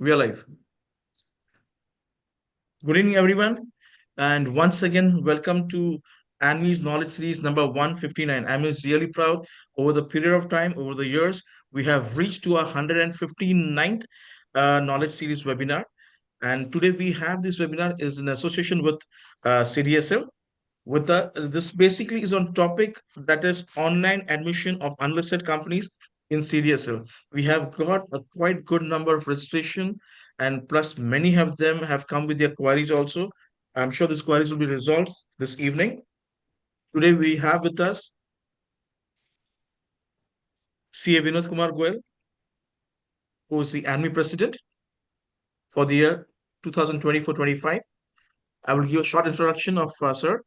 We are live. Good evening, everyone. And once again, welcome to ANMI's Knowledge Series number 159. ANMI is really proud over the period of time, over the years, we have reached to our 159th Knowledge Series webinar. And today we have this webinar is in association with CDSL. This basically is on topic that is online admission of unlisted companies in CDSL. We have got a quite good number of registration, and plus many of them have come with their queries also. I'm sure these queries will be resolved this evening. Today we have with us CA Vinod Kumar Goyal, who is the ANMI president for the year 2024-25. I will give a short introduction of sir.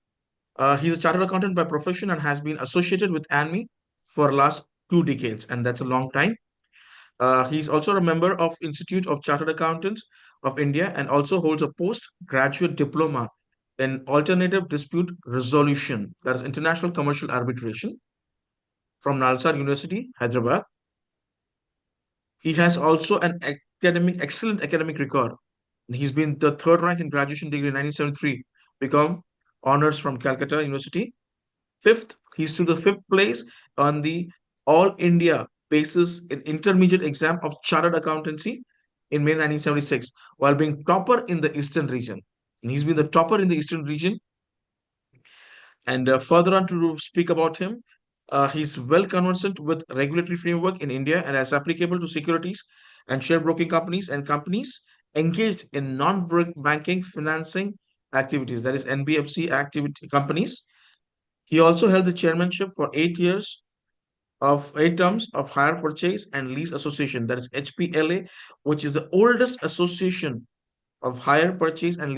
He's a chartered accountant by profession and has been associated with ANMI for last 2 decades, and that's a long time. He's also a member of Institute of Chartered Accountants of India and also holds a postgraduate diploma in alternative dispute resolution, that is international commercial arbitration, from Nalsar University, Hyderabad. He has also an excellent academic record. He's been the third rank in graduation degree in 1973, become honors from Calcutta University. Fifth, he stood the fifth place on the All India basis in intermediate exam of chartered accountancy in May 1976, while being topper in the Eastern region. And he's been the topper in the Eastern region. And further on to speak about him, he's well conversant with regulatory framework in India and as applicable to securities and share broking companies and companies engaged in non-banking financing activities, that is NBFC activity companies. He also held the chairmanship for 8 years of 8 terms of Hire Purchase and Lease Association, that is HPLA, which is the oldest association of hire purchase and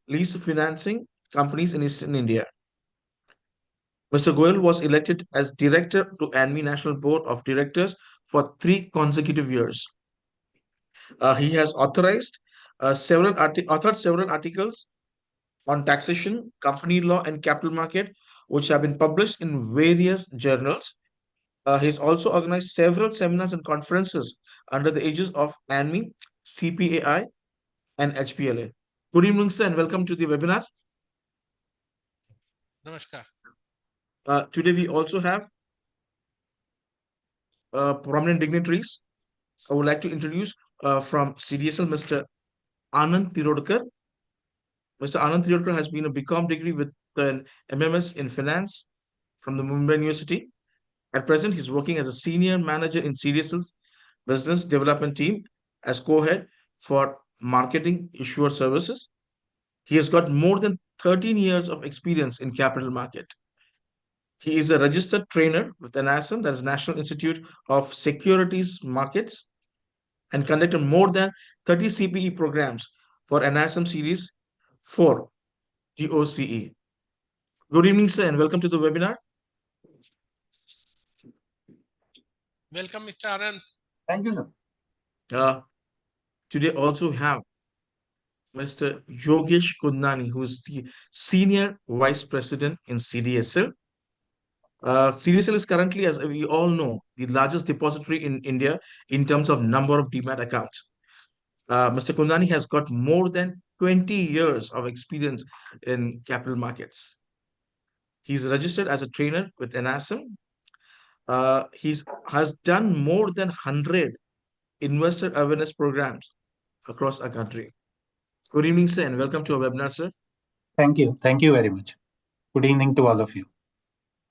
lease financing companies in Eastern India. Mr. Goyal was elected as director to ANMI National Board of Directors for 3 consecutive years. He has authored several articles on taxation, company law, and capital market, which have been published in various journals. He's also organized several seminars and conferences under the aegis of ANMI, CPAI, and HPLA. Good evening, sir, and welcome to the webinar. Namaskar. Today we also have prominent dignitaries. I would like to introduce from CDSL, Mr. Anand Tirodkar. Mr. Anand Tirodkar has been a BCom degree with an MMS in finance from the Mumbai University. At present, he's working as a senior manager in CDSL's business development team as co-head for marketing issuer services. He has got more than 13 years of experience in capital market. He is a registered trainer with NASM, that is National Institute of Securities Markets, and conducted more than 30 CPE programs for NASM Series 4 DOCE. Good evening, sir, and welcome to the webinar. Welcome, Mr. Anand. Thank you, sir. Today also have Mr. Yogesh Kundnani, who is the Senior Vice President in CDSL. CDSL is currently, as we all know, the largest depository in India in terms of number of demat accounts. Mr. Kundnani has got more than 20 years of experience in capital markets. He's registered as a trainer with NASM. He has done more than 100 investor awareness programs across our country. Good evening, sir, and welcome to our webinar, sir. Thank you. Thank you very much. Good evening to all of you.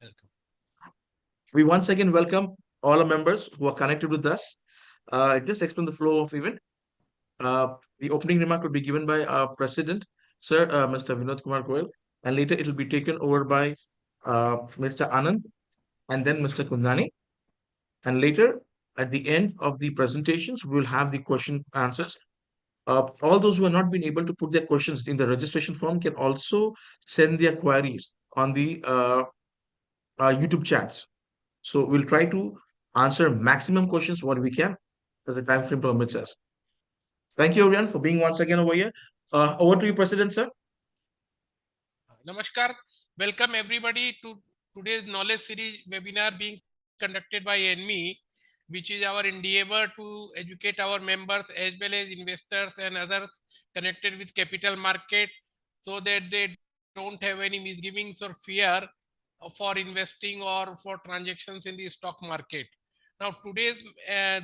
Welcome. We once again welcome all our members who are connected with us. Just explain the flow of event. The opening remark will be given by our president, sir, Mr. Vinod Kumar Goyal, and later it will be taken over by Mr. Anand and then Mr. Kundnani. And later, at the end of the presentations, we will have the question answers. All those who have not been able to put their questions in the registration form can also send their queries on the YouTube chats. So we'll try to answer maximum questions what we can as the time frame permits us. Thank you, everyone, for being once again over here. Over to you, President, sir. Namaskar. Welcome everybody to today's knowledge series webinar being conducted by ANMI. which is our endeavor to educate our members as well as investors and others connected with capital market, so that they don't have any misgivings or fear for investing or for transactions in the stock market. Now today's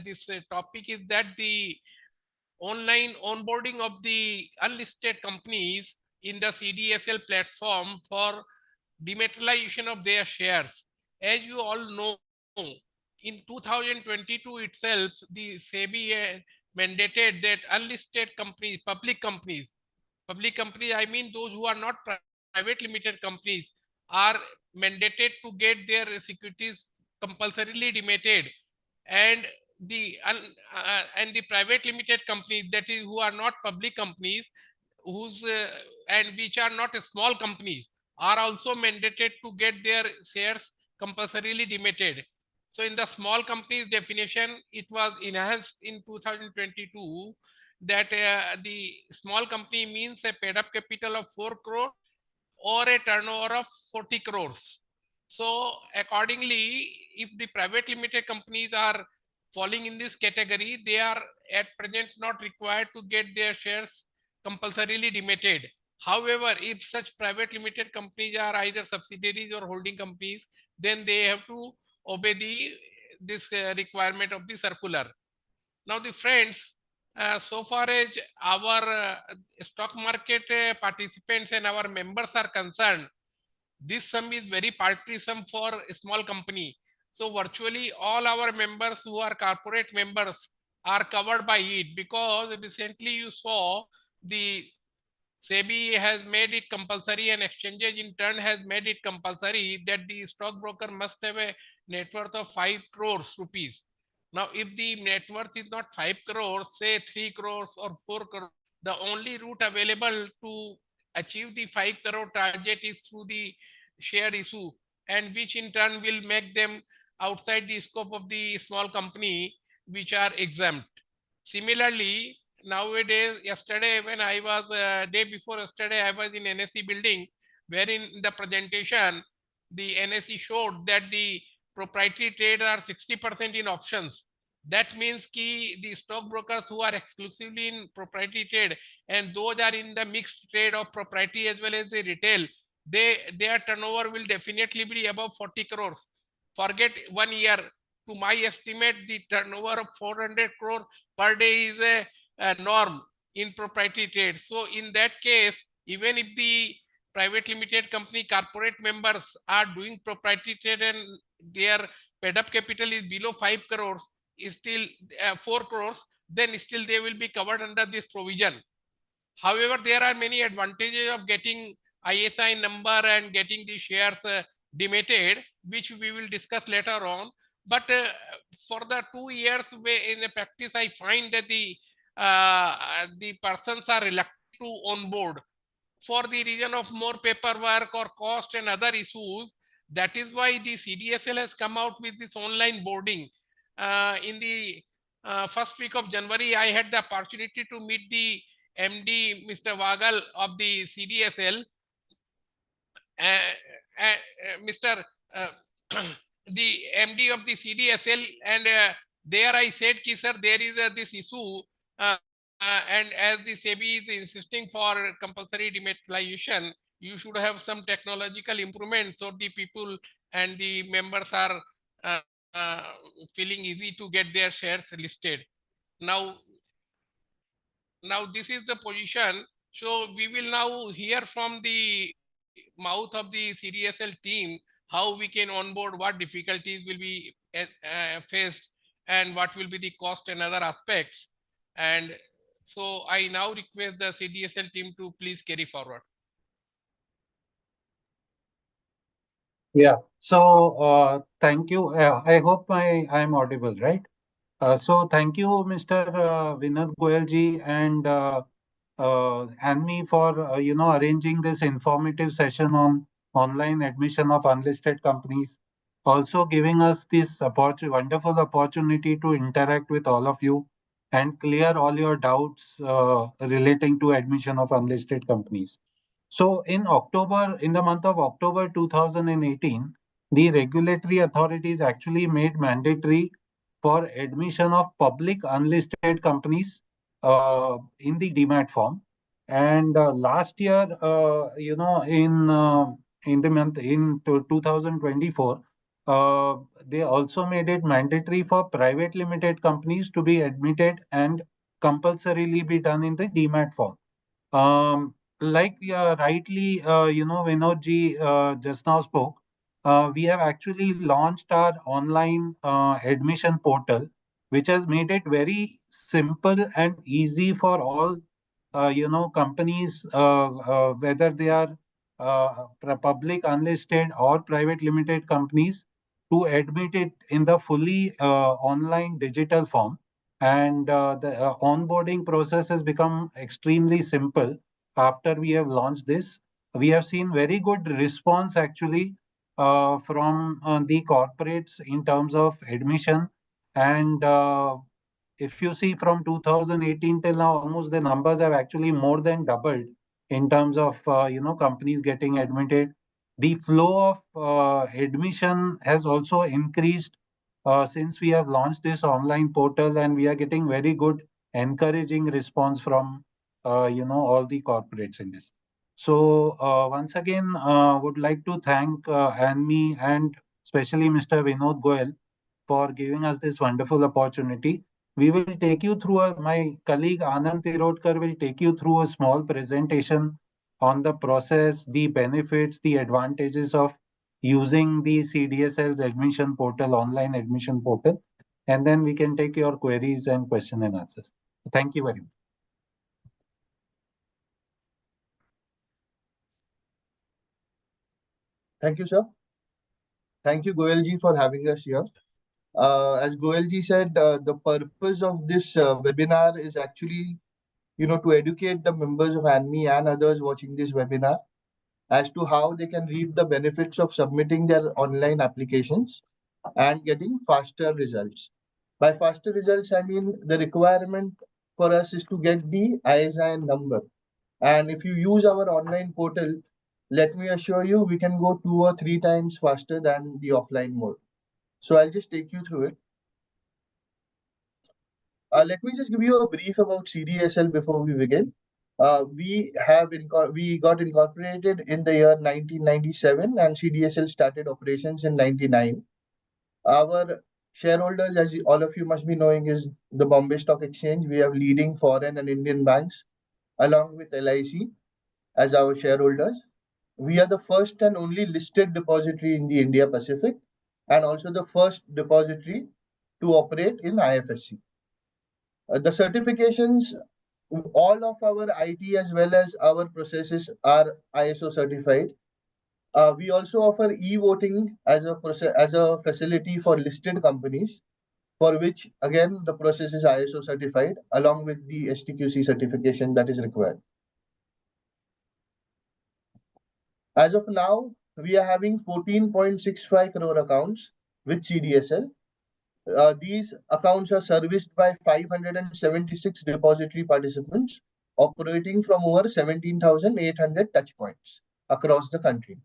this topic is that the online onboarding of the unlisted companies in the CDSL platform for dematerialization of their shares. As you all know, in 2022 itself, the SEBI mandated that unlisted companies, public companies, I mean those who are not private limited companies, are mandated to get their securities compulsorily dematted, and the private limited companies, that is who are not public companies, whose and which are not small companies, are also mandated to get their shares compulsorily dematted. So in the small companies definition, it was enhanced in 2022 that the small company means a paid up capital of 4 crore or a turnover of 40 crores. So accordingly, if the private limited companies are falling in this category, they are at present not required to get their shares compulsorily dematted. However, if such private limited companies are either subsidiaries or holding companies, then they have to obey this requirement of the circular. Now the friends, so far as our stock market participants and our members are concerned, this sum is very paltry sum for a small company. So virtually all our members who are corporate members are covered by it, because recently you saw the SEBI has made it compulsory and exchanges in turn has made it compulsory that the stockbroker must have a net worth of 5 crores rupees. Now, if the net worth is not 5 crores, say 3 crores or 4 crores, the only route available to achieve the 5 crore target is through the share issue, and which in turn will make them outside the scope of the small company, which are exempt. Similarly, nowadays, yesterday when I was day before yesterday, I was in NSE building, wherein the presentation the NSE showed that the proprietary trade are 60% in options. That means the stockbrokers who are exclusively in proprietary trade, and those are in the mixed trade of proprietary as well as the retail, their turnover will definitely be above 40 crores. Forget 1 year. To my estimate, the turnover of 400 crore per day is a norm in proprietary trade. So in that case, even if the private limited company corporate members are doing proprietary trade and their paid up capital is below 5 crores, is still 4 crores, then still they will be covered under this provision. However, there are many advantages of getting ISI number and getting the shares dematted, which we will discuss later on. But for the 2 years in the practice, I find that the persons are reluctant to onboard for the reason of more paperwork or cost and other issues. That is why the CDSL has come out with this online boarding. In the first week of January, I had the opportunity to meet the MD, Mr. Vagal of the CDSL, Mr. the MD of the CDSL, and there I said, ki, sir, there is this issue, and as the SEBI is insisting for compulsory dematerialization, you should have some technological improvement so the people and the members are feeling easy to get their shares listed. Now this is the position. So we will now hear from the mouth of the CDSL team how we can onboard, what difficulties will be faced, and what will be the cost and other aspects. And so I now request the CDSL team to please carry forward. Yeah. So thank you. I hope I'm audible, right? So thank you, Mr. Vinod Goyal ji and ANMI for arranging this informative session on online admission of unlisted companies. Also giving us this wonderful opportunity to interact with all of you and clear all your doubts relating to admission of unlisted companies. So in the month of October 2018, the regulatory authorities actually made mandatory for admission of public unlisted companies in the demat form. And last year, in the month in 2024, they also made it mandatory for private limited companies to be admitted and compulsorily be done in the demat form. Like rightly, Vinod ji just now spoke, we have actually launched our online admission portal, which has made it very simple and easy for all, companies, whether they are public, unlisted, or private limited companies, to admit it in the fully online digital form. And the onboarding process has become extremely simple after we have launched this. We have seen very good response actually from the corporates in terms of admission. And if you see from 2018 till now, almost the numbers have actually more than doubled in terms of companies getting admitted. The flow of admission has also increased since we have launched this online portal, and we are getting very good encouraging response from all the corporates in this. So once again, would like to thank ANMI and especially Mr. Vinod Goyal for giving us this wonderful opportunity. We will take you through my colleague Anand Tirodkar will take you through a small presentation on the process, the benefits, the advantages of using the CDSL's admission portal, online admission portal, and then we can take your queries and question and answers. Thank you very much. Thank you, sir. Thank you, Goyal ji, for having us here. As Goyal ji said, the purpose of this webinar is actually, to educate the members of ANMI and others watching this webinar as to how they can reap the benefits of submitting their online applications and getting faster results. By faster results, I mean the requirement for us is to get the ISIN number. And if you use our online portal, let me assure you, we can go 2 or 3 times faster than the offline mode. So I'll just take you through it. Let me just give you a brief about CDSL before we begin. We got incorporated in the year 1997, and CDSL started operations in 99. Our shareholders, as all of you must be knowing, is the Bombay Stock Exchange. We have leading foreign and Indian banks along with LIC as our shareholders. We are the first and only listed depository in the India Pacific, and also the first depository to operate in IFSC. The certifications, all of our IT as well as our processes are ISO certified. We also offer e-voting as a facility for listed companies, for which again the process is ISO certified along with the STQC certification that is required. As of now, we are having 14.65 crore accounts with CDSL. These accounts are serviced by 576 depository participants operating from over 17,800 touch points across the country.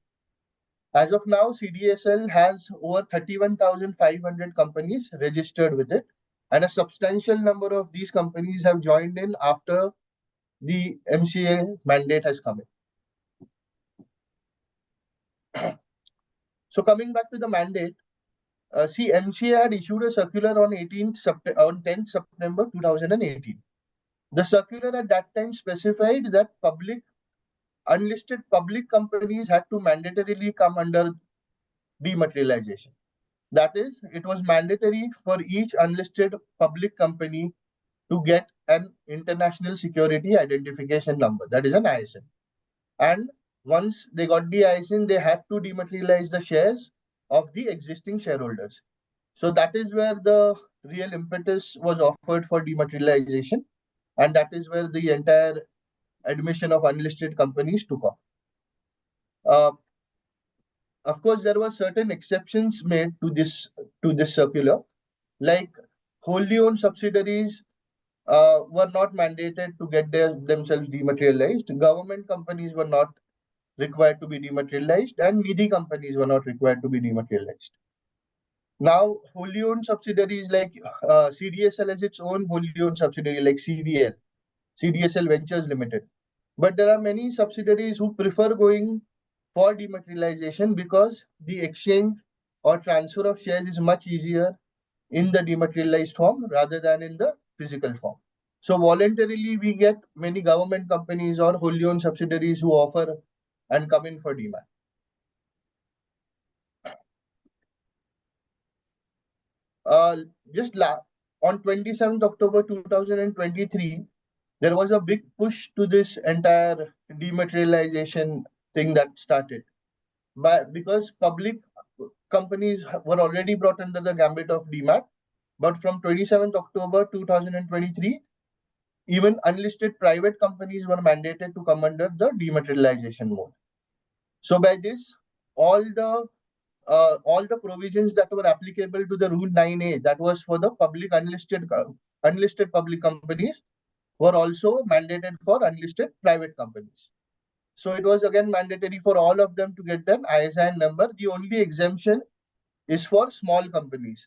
As of now, CDSL has over 31,500 companies registered with it, and a substantial number of these companies have joined in after the MCA mandate has come in. So coming back to the mandate, MCA had issued a circular on 10th September 2018. The circular at that time specified that unlisted public companies had to mandatorily come under dematerialization. That is, it was mandatory for each unlisted public company to get an international security identification number, that is an ISIN. And once they got the ISIN, they had to dematerialize the shares of the existing shareholders. So that is where the real impetus was offered for dematerialization, and that is where the entire admission of unlisted companies took off. Of course, there were certain exceptions made to this circular, like wholly owned subsidiaries were not mandated to get themselves dematerialized. Government companies were not required to be dematerialized, and needy companies were not required to be dematerialized. Now, wholly owned subsidiaries like CDSL has its own wholly owned subsidiary like CDSL Ventures Limited. But there are many subsidiaries who prefer going for dematerialization because the exchange or transfer of shares is much easier in the dematerialized form rather than in the physical form. So voluntarily, we get many government companies or wholly owned subsidiaries who offer and come in for demat. Uh, just on 27th October 2023, there was a big push to this entire dematerialization thing that started because public companies were already brought under the gambit of demat. But from 27th October 2023, even unlisted private companies were mandated to come under the dematerialization mode. So by this, all the provisions that were applicable to the Rule 9A, that was for the public unlisted public companies, were also mandated for unlisted private companies. So it was again mandatory for all of them to get an ISIN number. The only exemption is for small companies.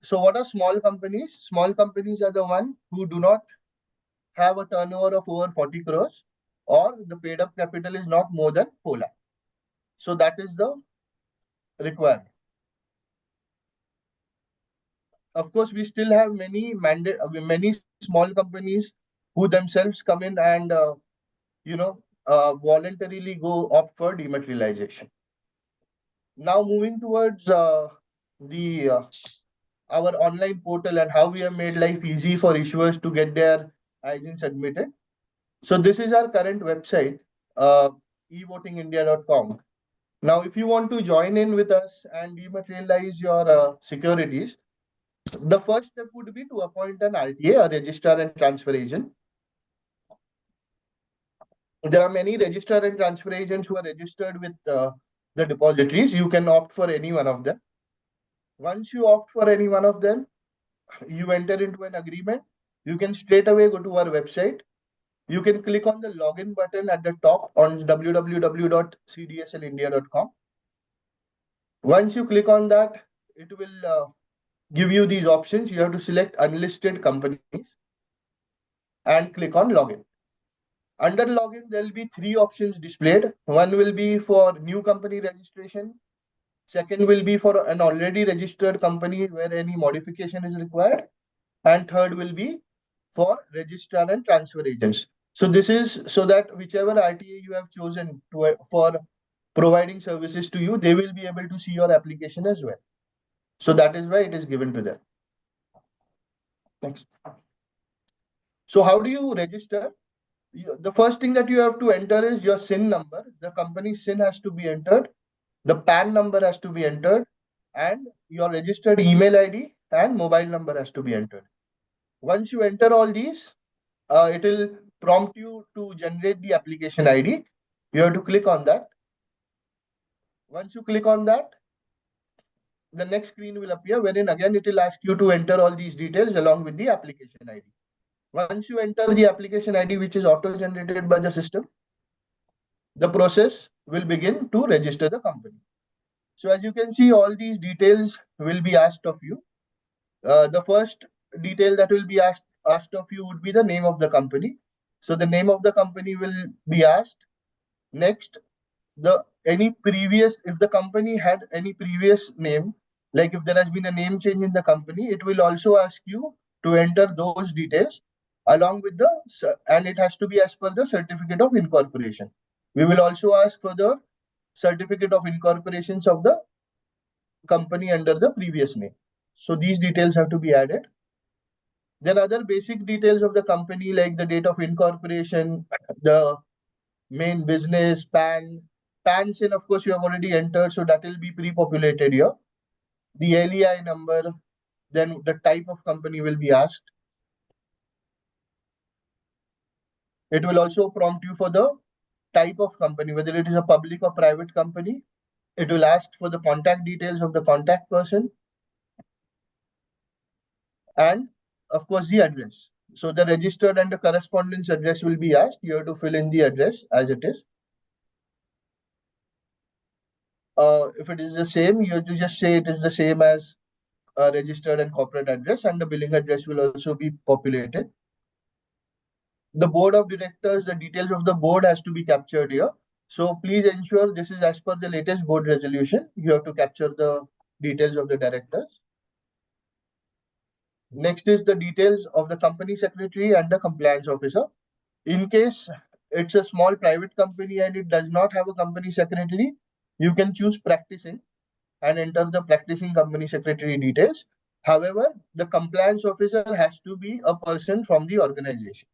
So what are small companies? Small companies are the one who do not have a turnover of over 40 crores or the paid up capital is not more than 4 lakh. So that is the requirement. Of course, we still have many small companies who themselves come in and voluntarily go opt for dematerialization. Now moving towards the our online portal and how we have made life easy for issuers to get their ISIN submitted. So this is our current website, evotingindia.com. Now, if you want to join in with us and dematerialize your securities, the first step would be to appoint an RTA, a registrar and transfer agent. There are many registrar and transfer agents who are registered with the depositories. You can opt for any one of them. Once you opt for any one of them, you enter into an agreement. You can straight away go to our website. You can click on the login button at the top on www.cdslindia.com. Once you click on that, it will give you these options. You have to select unlisted companies and click on login. Under login, there will be 3 options displayed. One will be for new company registration. Second will be for an already registered company where any modification is required. And third will be for registrar and transfer agents. So this is so that whichever RTA you have chosen for providing services to you, they will be able to see your application as well. So that is why it is given to them. Next. So how do you register? The first thing that you have to enter is your SIN number. The company's SIN has to be entered. The PAN number has to be entered. And your registered email ID and mobile number has to be entered. Once you enter all these, it will prompt you to generate the application ID. You have to click on that. Once you click on that, the next screen will appear wherein again it will ask you to enter all these details along with the application ID. Once you enter the application ID, which is auto-generated by the system, the process will begin to register the company. So as you can see, all these details will be asked of you. The first detail that will be asked of you would be the name of the company. So the name of the company will be asked. Next, if the company had any previous name, like if there has been a name change in the company, it will also ask you to enter those details along with and it has to be as per the certificate of incorporation. We will also ask for the certificate of incorporations of the company under the previous name. So these details have to be added. Then other basic details of the company like the date of incorporation, the main business, PAN SIN, of course, you have already entered, so that will be pre-populated here. The LEI number, then the type of company will be asked. It will also prompt you for the type of company, whether it is a public or private company. It will ask for the contact details of the contact person. And of course, the address. So the registered and the correspondence address will be asked. You have to fill in the address as it is. If it is the same, you have to just say it is the same as registered and corporate address, and the billing address will also be populated. The board of directors, the details of the board has to be captured here. So please ensure this is as per the latest board resolution. You have to capture the details of the directors. Next is the details of the company secretary and the compliance officer. In case it's a small private company and it does not have a company secretary, you can choose practicing and enter the practicing company secretary details. However, the compliance officer has to be a person from the organization.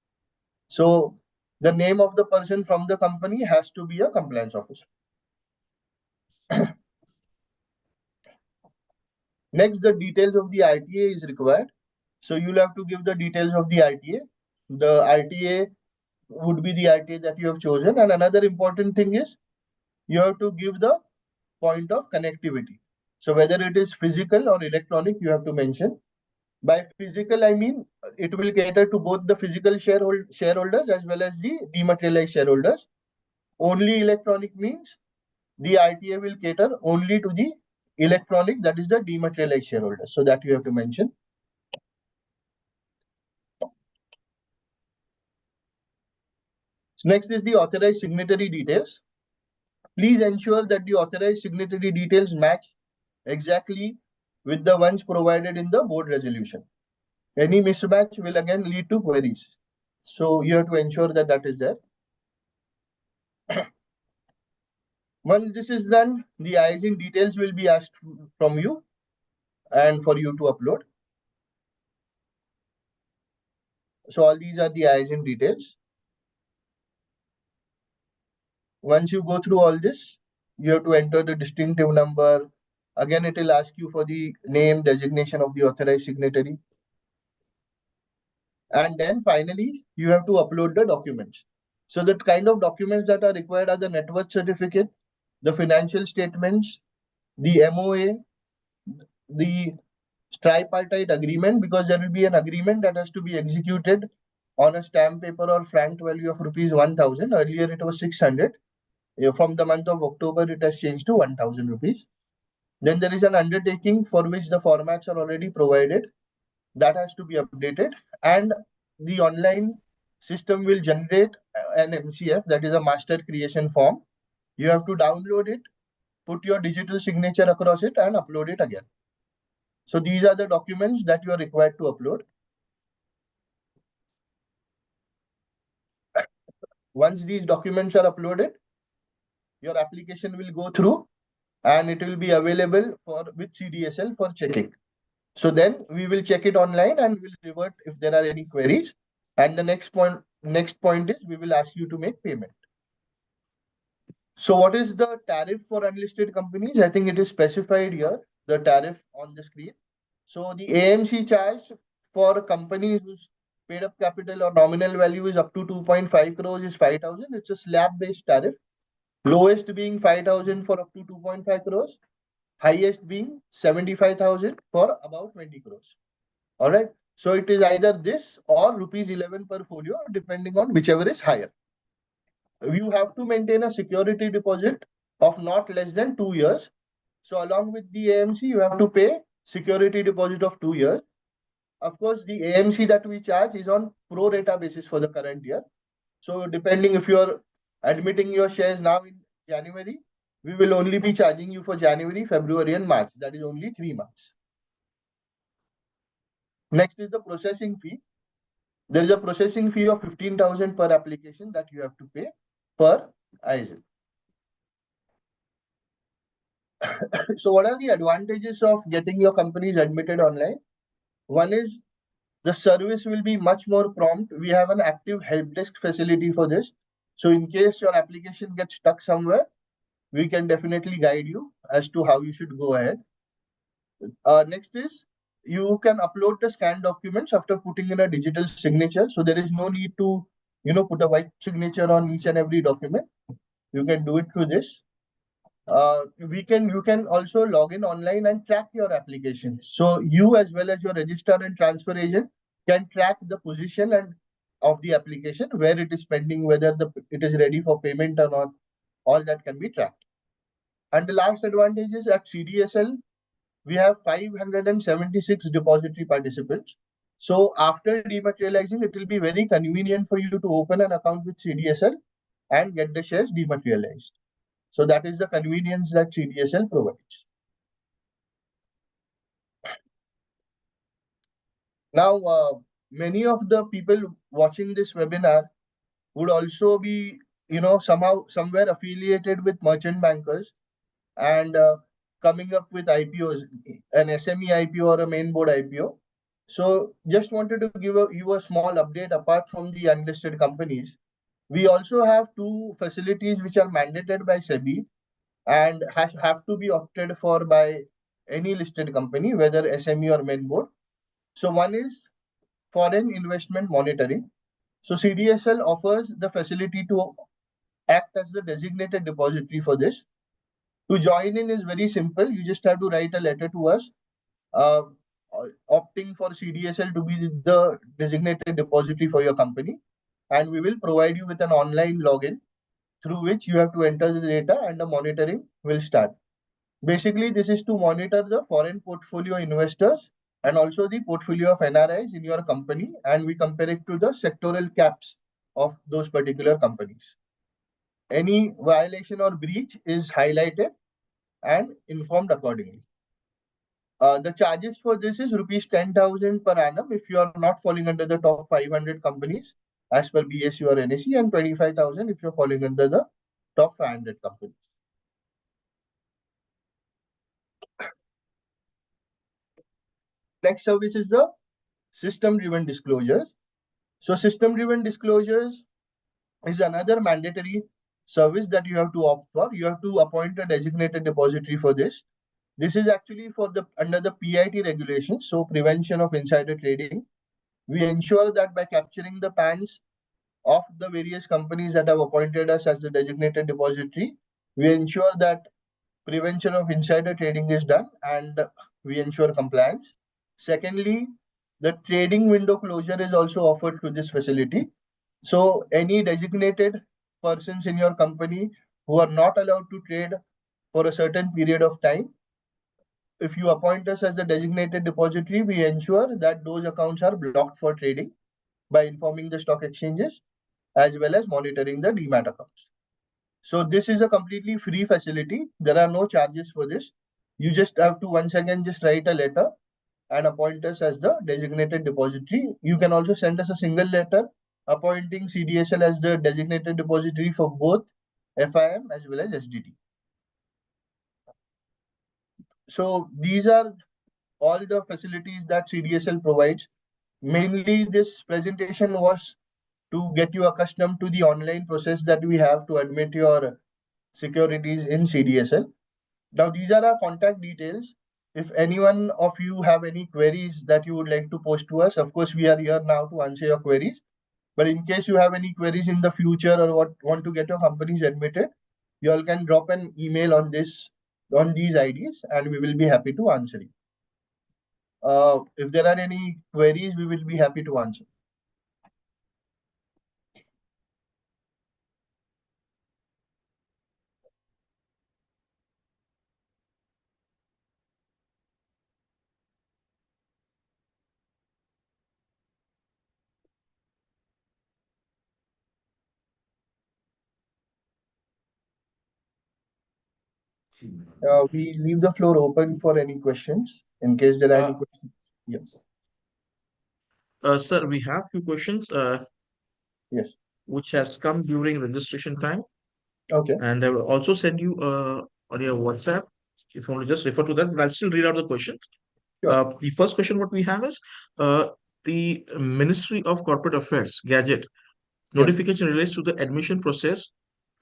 So the name of the person from the company has to be a compliance officer. Next, the details of the RTA is required. So you'll have to give the details of the RTA. The RTA would be the RTA that you have chosen. And another important thing is you have to give the point of connectivity. So whether it is physical or electronic, you have to mention. By physical, I mean it will cater to both the physical shareholders as well as the dematerialized shareholders. Only electronic means the RTA will cater only to the electronic, that is the dematerialized shareholders. So that you have to mention. So next is the authorized signatory details. Please ensure that the authorized signatory details match exactly with the ones provided in the board resolution. Any mismatch will again lead to queries. So you have to ensure that that is there. Once this is done, the ISIN details will be asked from you and for you to upload. So all these are the ISIN details. Once you go through all this, you have to enter the distinctive number. Again, it will ask you for the name, designation of the authorized signatory. And then finally, you have to upload the documents. So the kind of documents that are required are the net worth certificate, the financial statements, the MOA, the tripartite agreement, because there will be an agreement that has to be executed on a stamp paper or franc value of rupees 1,000. Earlier it was 600. From the month of October, it has changed to 1,000 rupees. Then there is an undertaking for which the formats are already provided. That has to be updated. And the online system will generate an MCF, that is a master creation form. You have to download it, put your digital signature across it and upload it again. So these are the documents that you are required to upload. Once these documents are uploaded, your application will go through and it will be available with CDSL for checking. So then we will check it online and we'll revert if there are any queries. And the next point is we will ask you to make payment. So what is the tariff for unlisted companies? I think it is specified here, the tariff on the screen. So the AMC charge for companies whose paid up capital or nominal value is up to 2.5 crores is 5,000. It's a slab based tariff. Lowest being 5,000 for up to 2.5 crores. Highest being 75,000 for about 20 crores. All right. So it is either this or rupees 11 per folio, depending on whichever is higher. You have to maintain a security deposit of not less than 2 years. So along with the AMC, you have to pay security deposit of 2 years. Of course, the AMC that we charge is on pro rata basis for the current year. So depending if you're admitting your shares now in January, we will only be charging you for January, February and March. That is only 3 months. Next is the processing fee. There is a processing fee of 15,000 per application that you have to pay per ISIN. So what are the advantages of getting your companies admitted online? One is the service will be much more prompt. We have an active help desk facility for this. So in case your application gets stuck somewhere, we can definitely guide you as to how you should go ahead. Next is you can upload the scanned documents after putting in a digital signature. So there is no need to, put a white signature on each and every document. You can do it through this. You can also log in online and track your application. So you as well as your registrar and transfer agent can track the position and of the application, where it is pending, whether it is ready for payment or not. All that can be tracked. And the last advantage is at CDSL, we have 576 depository participants. So after dematerializing, it will be very convenient for you to open an account with CDSL and get the shares dematerialized. So that is the convenience that CDSL provides. Now, many of the people watching this webinar would also be, somewhere affiliated with merchant bankers and coming up with IPOs, an SME IPO or a main board IPO. So just wanted to give you a small update. Apart from the unlisted companies, we also have two facilities which are mandated by SEBI and have to be opted for by any listed company, whether SME or main board. So one is foreign investment monitoring. So CDSL offers the facility to act as the designated depository for this. To join in is very simple. You just have to write a letter to us uh, opting for CDSL to be the designated depository for your company. And we will provide you with an online login through which you have to enter the data and the monitoring will start. Basically, this is to monitor the foreign portfolio investors and also the portfolio of NRIs in your company. And we compare it to the sectoral caps of those particular companies. Any violation or breach is highlighted and informed accordingly. The charges for this is rupees 10,000 per annum if you are not falling under the top 500 companies as per BSE or NSE, and 25,000 if you're falling under the top 500 companies. Next service is the system-driven disclosures. So system-driven disclosures is another mandatory service that you have to opt for. You have to appoint a designated depository for this. This is actually for the under the PIT regulations, so prevention of insider trading. We ensure that by capturing the PANs of the various companies that have appointed us as the designated depository, we ensure that prevention of insider trading is done and we ensure compliance. Secondly, the trading window closure is also offered through this facility. So any designated persons in your company who are not allowed to trade for a certain period of time, if you appoint us as a designated depository, we ensure that those accounts are blocked for trading by informing the stock exchanges as well as monitoring the demat accounts. So this is a completely free facility. There are no charges for this. You just have to once again just write a letter and appoint us as the designated depository. You can also send us a single letter appointing CDSL as the designated depository for both FIM as well as SDT. So these are all the facilities that CDSL provides. Mainly this presentation was to get you accustomed to the online process that we have to admit your securities in CDSL. Now these are our contact details. If anyone of you have any queries that you would like to post to us, of course we are here now to answer your queries. But in case you have any queries in the future or want to get your companies admitted, you all can drop an email on these IDs and we will be happy to answer you. If there are any queries, we will be happy to answer. We leave the floor open for any questions in case there are any questions. Yes. Sir, we have few questions Yes. which has come during registration time, Okay. and I will also send you on your WhatsApp if you want to just refer to that. But I'll still read out the questions. Sure. The first question what we have is the Ministry of Corporate Affairs gadget notification relates to the admission process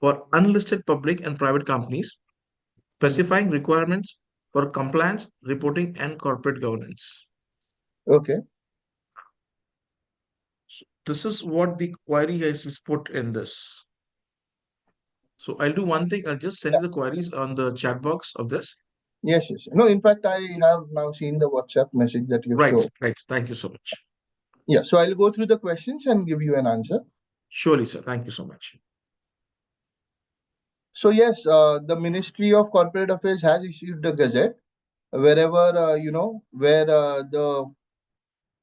for unlisted public and private companies, specifying requirements for compliance, reporting, and corporate governance. Okay. So this is what the query is put in this. So I'll do one thing. I'll just send you the queries on the chat box of this. Yes, yes. No, in fact, I have now seen the WhatsApp message that you've Right, shown. right. Thank you so much. Yeah, so I'll go through the questions and give you an answer. Surely, sir. Thank you so much. So yes, the Ministry of Corporate Affairs has issued the gazette wherever where the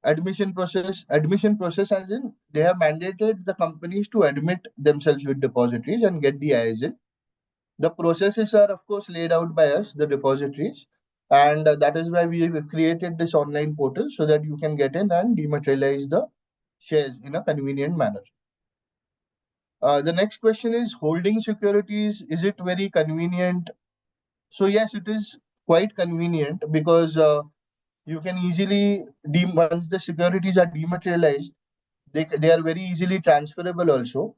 admission process as in they have mandated the companies to admit themselves with depositories and get the ISIN. The processes are of course laid out by us, the depositories, and that is why we have created this online portal so that you can get in and dematerialize the shares in a convenient manner. The next question is holding securities, is it very convenient? So yes, it is quite convenient because you can easily once the securities are dematerialized, they are very easily transferable also.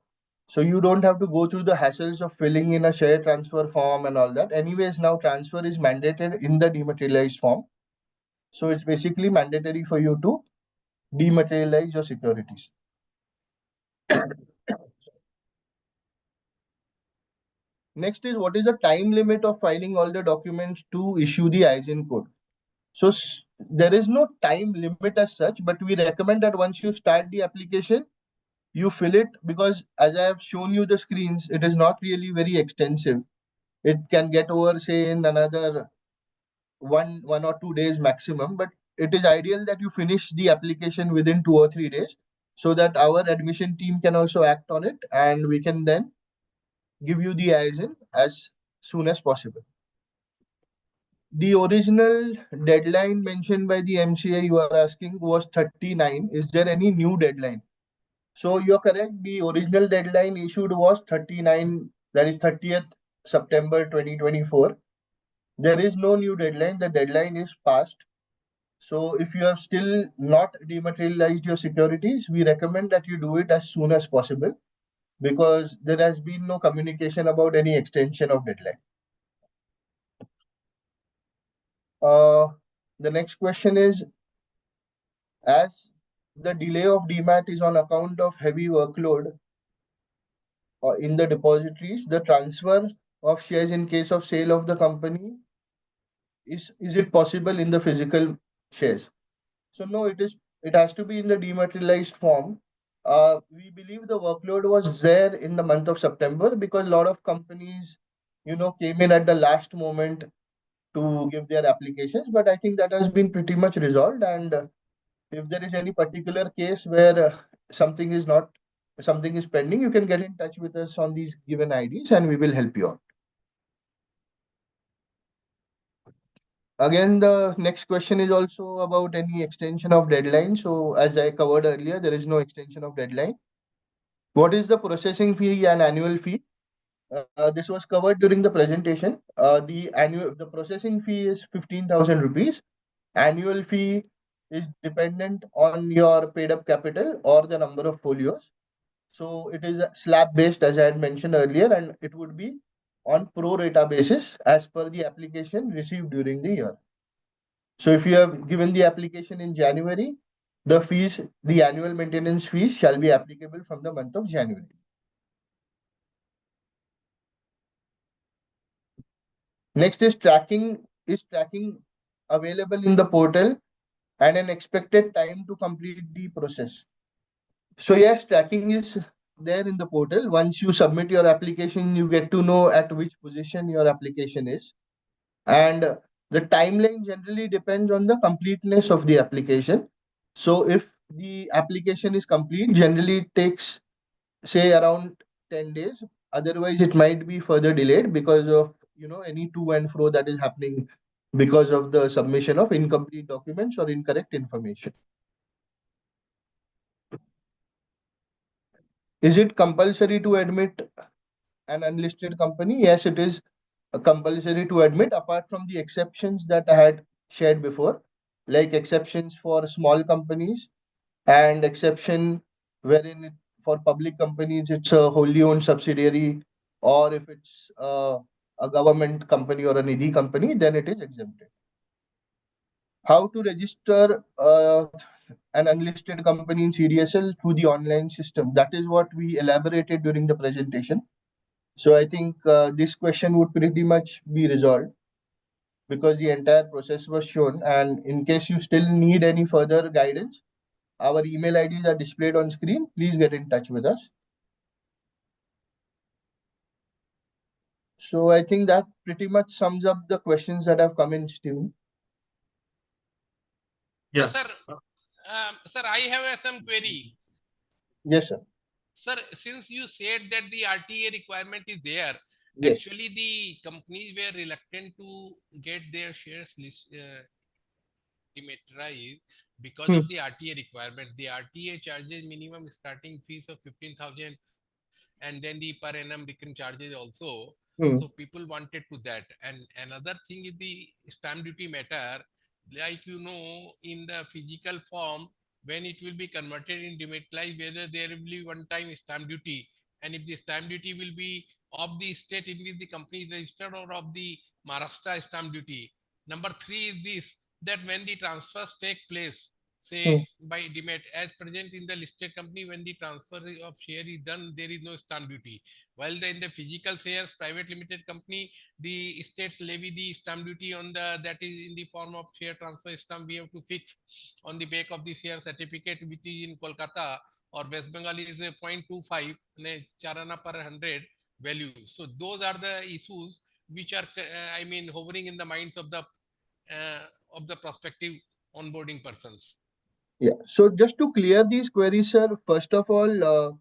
So you don't have to go through the hassles of filling in a share transfer form and all that. Anyways, now transfer is mandated in the dematerialized form. So it's basically mandatory for you to dematerialize your securities. Next is, what is the time limit of filing all the documents to issue the ISIN code? So there is no time limit as such, but we recommend that once you start the application, you fill it, because as I have shown you the screens, it is not really very extensive. It can get over, say, in another one or 2 days maximum, but it is ideal that you finish the application within 2 or 3 days so that our admission team can also act on it and we can then give you the ISIN as soon as possible. The original deadline mentioned by the MCA you are asking was 39. Is there any new deadline? So you're correct. The original deadline issued was 39, that is 30th September 2024. There is no new deadline. The deadline is passed. So if you have still not dematerialized your securities, we recommend that you do it as soon as possible, because there has been no communication about any extension of deadline. The next question is, as the delay of demat is on account of heavy workload in the depositories, the transfer of shares in case of sale of the company, is it possible in the physical shares? So no, it has to be in the dematerialized form. We believe the workload was there in the month of September because a lot of companies, came in at the last moment to give their applications. But I think that has been pretty much resolved. And if there is any particular case where something is pending, you can get in touch with us on these given IDs and we will help you out. Again, the next question is also about any extension of deadline. So as I covered earlier, there is no extension of deadline. What is the processing fee and annual fee? This was covered during the presentation. The processing fee is 15,000 rupees. Annual fee is dependent on your paid up capital or the number of folios. So it is slab based, as I had mentioned earlier, and it would be on pro rata basis as per the application received during the year. So if you have given the application in January, the annual maintenance fees shall be applicable from the month of January. Next is tracking. Is tracking available in the portal and an expected time to complete the process? So yes, tracking is there in the portal. Once you submit your application, you get to know at which position your application is. And the timeline generally depends on the completeness of the application. So if the application is complete, generally it takes, say, around 10 days. Otherwise, it might be further delayed because of any to and fro that is happening because of the submission of incomplete documents or incorrect information. Is it compulsory to admit an unlisted company? Yes, it is compulsory to admit, apart from the exceptions that I had shared before, like exceptions for small companies and exception wherein for public companies it's a wholly owned subsidiary, or if it's a government company or a nidhi company, then it is exempted. How to register an unlisted company in CDSL through the online system? That is what we elaborated during the presentation. So I think this question would pretty much be resolved because the entire process was shown. And in case you still need any further guidance, our email IDs are displayed on screen. Please get in touch with us. So I think that pretty much sums up the questions that have come in, Steven. Yeah. Sir, I have some query. Yes, sir. Sir, since you said that the RTA requirement is there, Yes. actually the companies were reluctant to get their shares dematerialized because Hmm. of the RTA requirement. The RTA charges minimum starting fees of 15,000 and then the per annum recurring charges also. So Hmm. people wanted to that. And another thing is the stamp duty matter. Like in the physical form, when it will be converted in dematerialized, whether there will be one-time stamp duty, and if the stamp duty will be of the state in which the company is registered or of the Maharashtra stamp duty. Number three is this, that when the transfers take place, Hmm. say by demat, as present in the listed company, when the transfer of share is done, there is no stamp duty. While in the physical shares private limited company, the states levy the stamp duty on the, that is in the form of share transfer stamp we have to fix on the back of the share certificate, which is in Kolkata or West Bengal is a 0.25 charana per 100 value. So those are the issues which are hovering in the minds of the prospective onboarding persons. Yeah. So just to clear these queries, sir, first of all,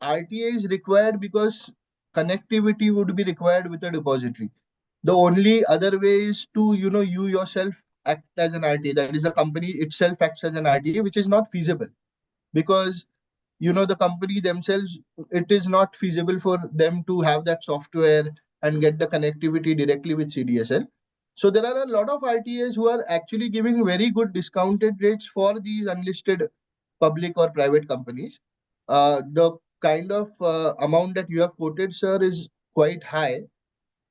RTA is required because connectivity would be required with a depository. The only other way is to, you yourself act as an RTA. That is, the company itself acts as an RTA, which is not feasible because, the company themselves, it is not feasible for them to have that software and get the connectivity directly with CDSL. So there are a lot of RTAs who are actually giving very good discounted rates for these unlisted public or private companies. The kind of amount that you have quoted, sir, is quite high.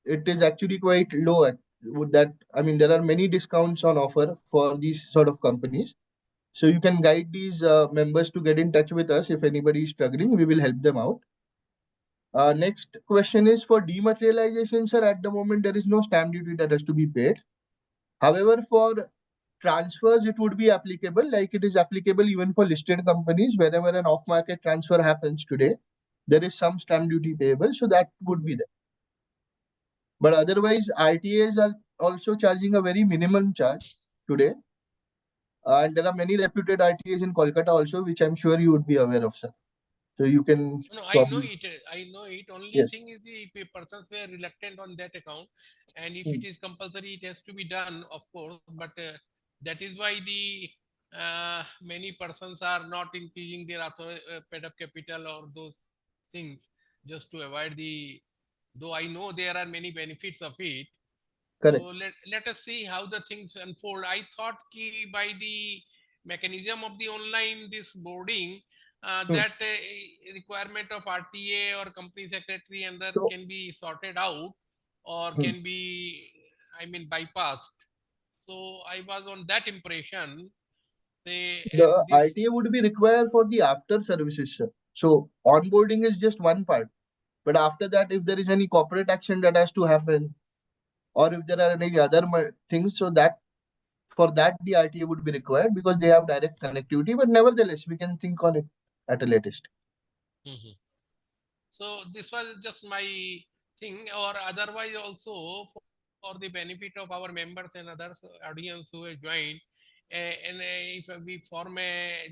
It is actually quite low. Would that, I mean, there are many discounts on offer for these sort of companies. So you can guide these members to get in touch with us if anybody is struggling. We will help them out. Next question is for dematerialization, sir. At the moment, there is no stamp duty that has to be paid. However, for transfers, it would be applicable, like it is applicable even for listed companies. Whenever an off-market transfer happens today, there is some stamp duty payable, so that would be there. But otherwise, RTAs are also charging a very minimum charge today. And there are many reputed RTAs in Kolkata also, which I'm sure you would be aware of, sir. So you can No, I know probably, it. I know it. Only yes. thing is the persons were reluctant on that account, and if Hmm. it is compulsory, it has to be done, of course. But that is why the many persons are not increasing their paid up capital or those things just to avoid the. Though I know there are many benefits of it, so Correct. let us see how the things unfold. I thought by the mechanism of the online this boarding, Hmm. that requirement of RTA or company secretary and that So can be sorted out or hmm, can be, bypassed. So I was on that impression. And the this. RTA would be required for the after services, sir. So onboarding is just one part. But after that, if there is any corporate action that has to happen, or if there are any other things, so that for that the RTA would be required because they have direct connectivity. But nevertheless, we can think on it at a later stage. Mhm. So this was just my thing, or otherwise also for the benefit of our members and others audience who have joined. And if we form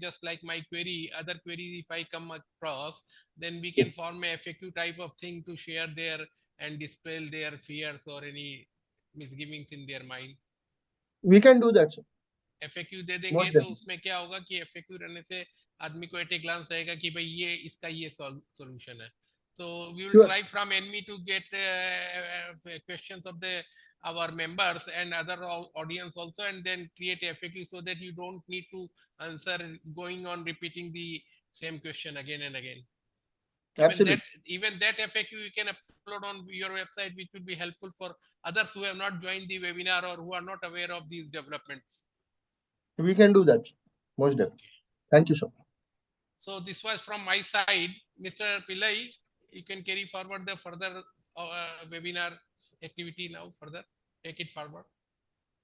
just like my query, other queries if I come across, then we can Yes, form a FAQ type of thing to share their and dispel their fears or any misgivings in their mind. we can do that, sir. FAQ दे देंगे Most तो definitely. उसमें क्या होगा कि FAQ रहने से आदमी को एट ए ग्लांस रहेगा कि भाई ये इसका ये सॉल्यूशन है. So we will Sure. try from NME to get questions of the our members and other audience also, and then create FAQ so that you don't need to answer going on repeating the same question again and again. Even that Absolutely. even that FAQ you can upload on your website, which will be helpful for others who have not joined the webinar or who are not aware of these developments. We can do that, sir. Most definitely. Okay. Thank you, sir. So this was from my side. Mr. Pillai, you can carry forward the further webinar activity now further. Take it forward.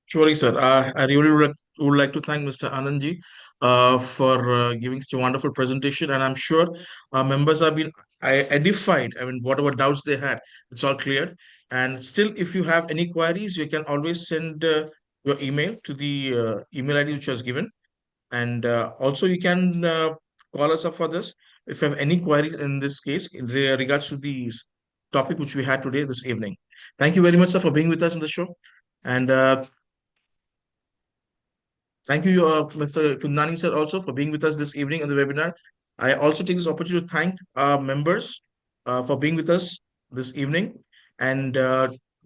Surely, sir. I really would like to thank Mr. Anandji for giving such a wonderful presentation, and I'm sure our members have been edified. I mean, whatever doubts they had, it's all cleared. And still, if you have any queries, you can always send your email to the email ID which was given. And also, you can call us up for this if you have any queries in this case in regards to the topic which we had today, this evening. Thank you very much, sir, for being with us in the show. And thank you, Mr. Kundnani, sir, also for being with us this evening on the webinar. I also take this opportunity to thank our members for being with us this evening. And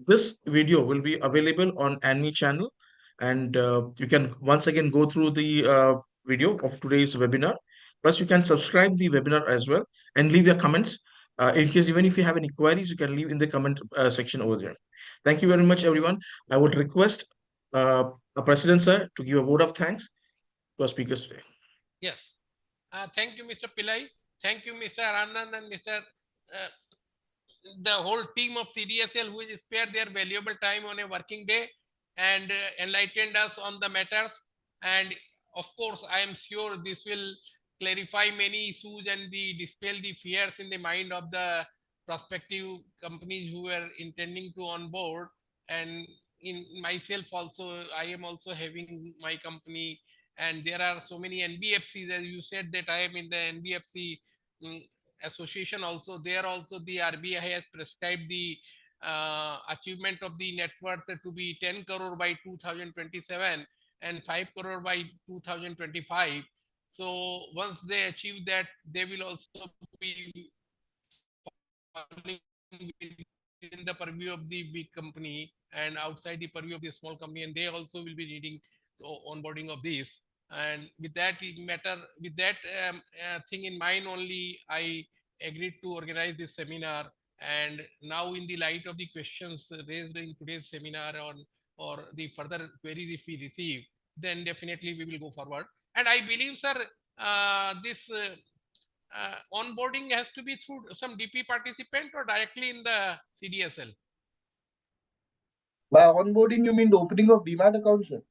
this video will be available on ANMI channel. And you can once again go through the video of today's webinar. Plus, you can subscribe the webinar as well and leave your comments. In case, even if you have any queries, you can leave in the comment section over there. Thank you very much, everyone. I would request our President, sir, to give a vote of thanks to our speakers today. Yes. Thank you, Mr. Pillai. Thank you, Mr. Anand and Mr. The whole team of CDSL who has spared their valuable time on a working day and enlightened us on the matters. And of course, I am sure this will clarify many issues and dispel the fears in the mind of the prospective companies who are intending to onboard. And in myself also, I am also having my company, and there are so many NBFCs, as you said that I am in the NBFC association also. There also the RBI has prescribed the achievement of the net worth to be 10 crore by 2027 and 5 crore by 2025. So once they achieve that, they will also be falling within the purview of the big company and outside the purview of the small company, and they also will be needing onboarding of this. And with that matter, with that thing in mind only, I agreed to organize this seminar. And now, in the light of the questions raised in today's seminar or the further queries if we receive, then definitely we will go forward. And I believe, sir, this onboarding has to be through some DP participant or directly in the CDSL? By onboarding, you mean the opening of demat accounts, sir?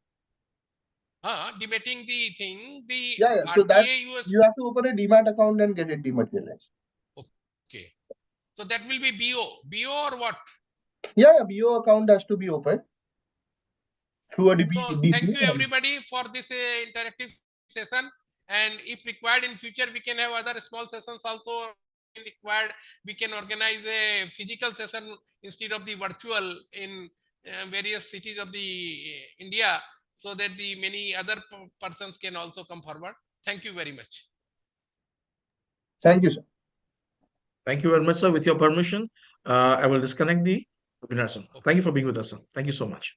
Debating the thing, the Yeah. So that you have to open a demat account and get it dematerialized. Okay. So that will be BO or what? Yeah, BO account has to be opened through a DP. So thank you everybody for this interactive session. And if required in future, we can have other small sessions also. If required, we can organize a physical session instead of the virtual in various cities of the India, so that the many other persons can also come forward. Thank you very much. Thank you, sir. Thank you very much, sir. With your permission, I will disconnect the webinar, sir. Thank you for being with us, sir. Thank you so much.